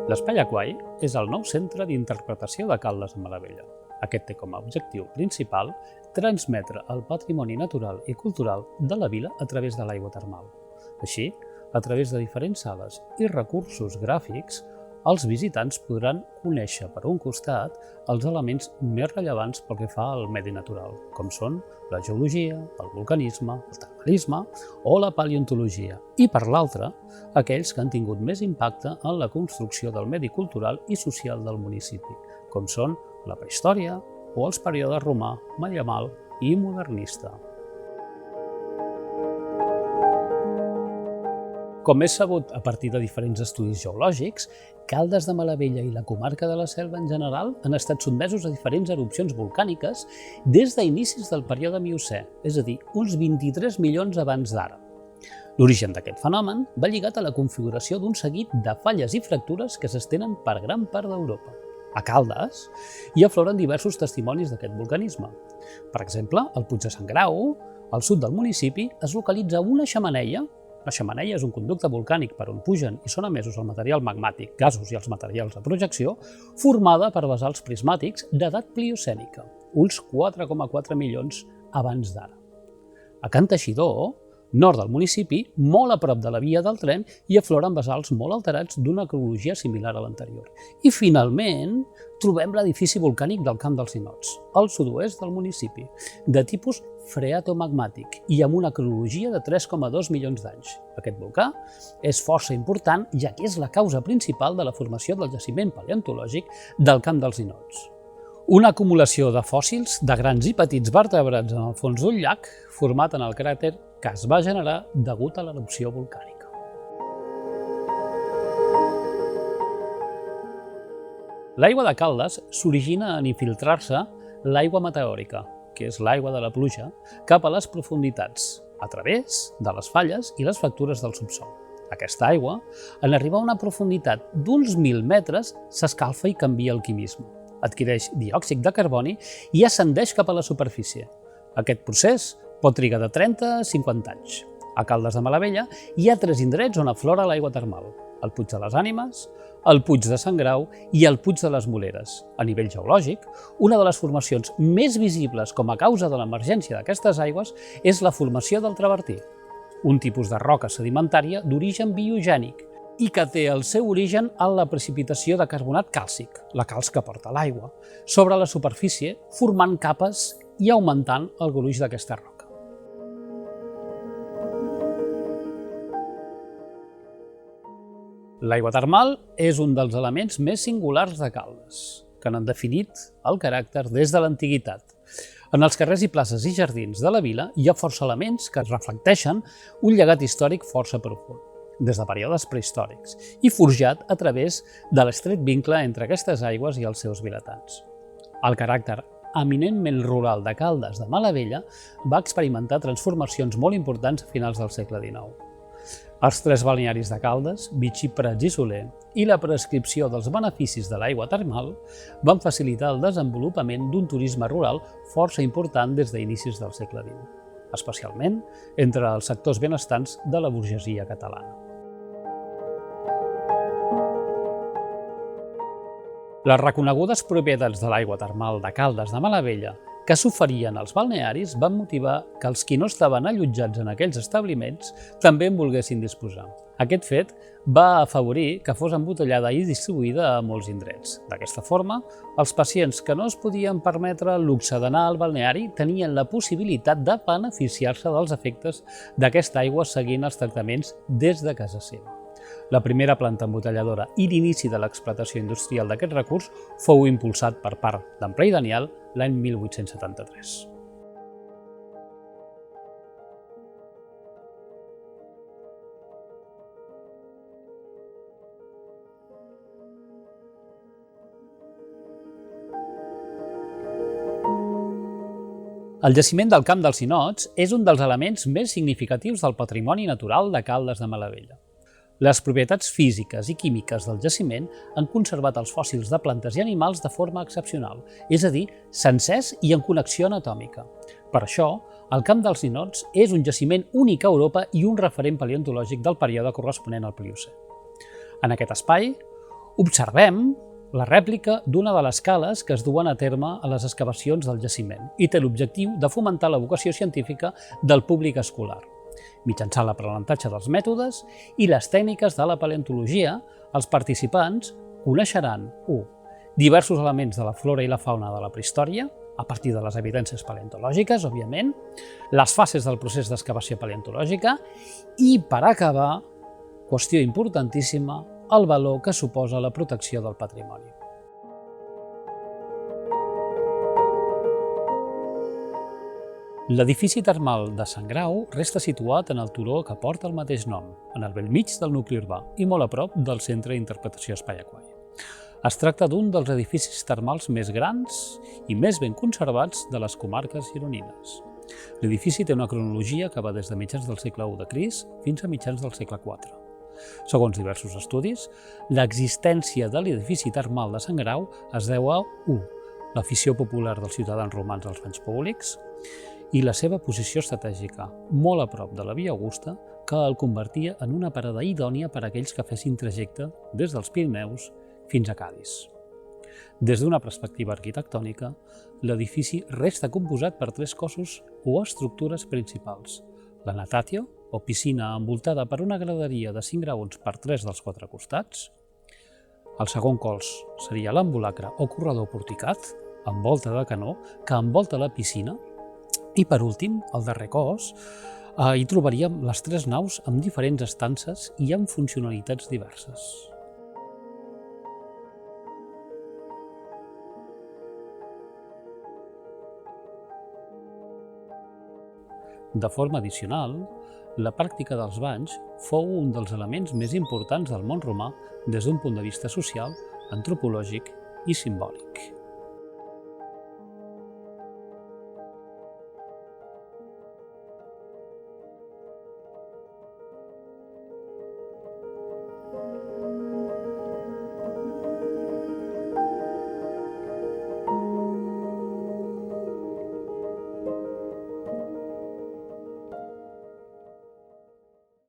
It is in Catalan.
L'Espai Aquai és el nou centre d'interpretació de Caldes de Malavella. Aquest té com a objectiu principal transmetre el patrimoni natural i cultural de la vila a través de l'aigua termal. Així, a través de diferents sales i recursos gràfics, els visitants podran conèixer per un costat els elements més rellevants pel que fa al medi natural, com són la geologia, el vulcanisme, el termalisme o la paleontologia, i per l'altre, aquells que han tingut més impacte en la construcció del medi cultural i social del municipi, com són la prehistòria o els períodes romà, medieval i modernista. Com és sabut a partir de diferents estudis geològics, Caldes de Malavella i la comarca de la Selva en general han estat sotmesos a diferents erupcions volcàniques des d'inicis del període Miocè, és a dir, uns 23 milions abans d'ara. L'origen d'aquest fenomen va lligat a la configuració d'un seguit de falles i fractures que s'estenen per gran part d'Europa. A Caldes hi afloren diversos testimonis d'aquest vulcanisme. Per exemple, al Puig de Sant Grau, al sud del municipi, es localitza una xemeneia. La xemeneia és un conducte volcànic per on pugen i són emesos el material magmàtic, gasos i els materials de projecció, formada per basalts prismàtics d'edat pliocènica, uns 4,4 milions abans d'ara. A Can Teixidor, nord del municipi, molt a prop de la via del tren, hi afloren basalts molt alterats d'una cronologia similar a l'anterior. I finalment, trobem l'edifici volcànic del Camp dels Ninots, al sud-oest del municipi, de tipus freatomagmàtic i amb una cronologia de 3,2 milions d'anys. Aquest volcà és força important, ja que és la causa principal de la formació del jaciment paleontològic del Camp dels Ninots. Una acumulació de fòssils de grans i petits vertebrats en el fons d'un llac format en el cràter que es va generar degut a l'erupció volcànica. L'aigua de Caldes s'origina en infiltrar-se l'aigua meteòrica, que és l'aigua de la pluja, cap a les profunditats, a través de les falles i les fractures del subsòl. Aquesta aigua, en arribar a una profunditat d'uns 1.000 metres, s'escalfa i canvia el quimisme. Adquireix diòxid de carboni i ascendeix cap a la superfície. Aquest procés pot trigar de 30 a 50 anys. A Caldes de Malavella hi ha 3 indrets on aflora l'aigua termal: el Puig de les Ànimes, el Puig de Sant Grau i el Puig de les Moleres. A nivell geològic, una de les formacions més visibles com a causa de l'emergència d'aquestes aigües és la formació del travertí, un tipus de roca sedimentària d'origen biogènic i que té el seu origen en la precipitació de carbonat càlcic, la calç que porta l'aigua, sobre la superfície, formant capes i augmentant el gruix d'aquesta roca. L'aigua termal és un dels elements més singulars de Caldes, que n'han definit el caràcter des de l'antiguitat. En els carrers i places i jardins de la vila hi ha força elements que reflecteixen un llegat històric força profund, des de períodes prehistòrics, i forjat a través de l'estret vincle entre aquestes aigües i els seus vilatans. El caràcter eminentment rural de Caldes de Malavella va experimentar transformacions molt importants a finals del segle XIX. Els 3 balnearis de Caldes, Vitxí, Prats i Soler, i la prescripció dels beneficis de l'aigua termal van facilitar el desenvolupament d'un turisme rural força important des d'inicis del segle XX, especialment entre els sectors benestants de la burgesia catalana. Les reconegudes propietats de l'aigua termal de Caldes de Malavella que s'oferien als balnearis van motivar que els qui no estaven allotjats en aquells establiments també en volguessin disposar. Aquest fet va afavorir que fos embotellada i distribuïda a molts indrets. D'aquesta forma, els pacients que no es podien permetre el luxe d'anar al balneari tenien la possibilitat de beneficiar-se dels efectes d'aquesta aigua seguint els tractaments des de casa seva. La primera planta embotelladora i l'inici de l'explotació industrial d'aquest recurs fou impulsat per part d'en Pere i Daniel l'any 1873. El jaciment del Camp dels Ninots és un dels elements més significatius del patrimoni natural de Caldes de Malavella. Les propietats físiques i químiques del jaciment han conservat els fòssils de plantes i animals de forma excepcional, és a dir, sencers i en connexió anatòmica. Per això, el Camp dels Ninots és un jaciment únic a Europa i un referent paleontològic del període corresponent al Pliocè. En aquest espai, Observem la rèplica d'una de les cales que es duen a terme a les excavacions del jaciment i té l'objectiu de fomentar la vocació científica del públic escolar. Mitjançant l'aprenentatge dels mètodes i les tècniques de la paleontologia, els participants coneixeran 1. Diversos elements de la flora i la fauna de la prehistòria, a partir de les evidències paleontològiques, òbviament, les fases del procés d'excavació paleontològica i, per acabar, qüestió importantíssima, el valor que suposa la protecció del patrimoni. L'edifici termal de Sant Grau resta situat en el turó que porta el mateix nom, en el bell mig del nucli urbà i molt a prop del Centre d'Interpretació Espai Aquari. Es tracta d'un dels edificis termals més grans i més ben conservats de les comarques gironines. L'edifici té una cronologia que va des de mitjans del segle I de Crist fins a mitjans del segle IV. Segons diversos estudis, l'existència de l'edifici termal de Sant Grau es deu a 1. L'afició popular dels ciutadans romans als banys públics i la seva posició estratègica, molt a prop de la Via Augusta, que el convertia en una parada idònia per a aquells que fessin trajecte des dels Pirineus fins a Cadis. Des d'una perspectiva arquitectònica, l'edifici resta composat per 3 cossos o estructures principals: la natatio, o piscina envoltada per una graderia de 5 graons per 3 dels 4 costats. El segon cos seria l'ambulacre o corredor porticat, amb volta de canó, que envolta la piscina. I per últim, el darrer cos, hi trobaríem les 3 naus amb diferents estances i amb funcionalitats diverses. De forma addicional, la pràctica dels banys fou un dels elements més importants del món romà des d'un punt de vista social, antropològic i simbòlic.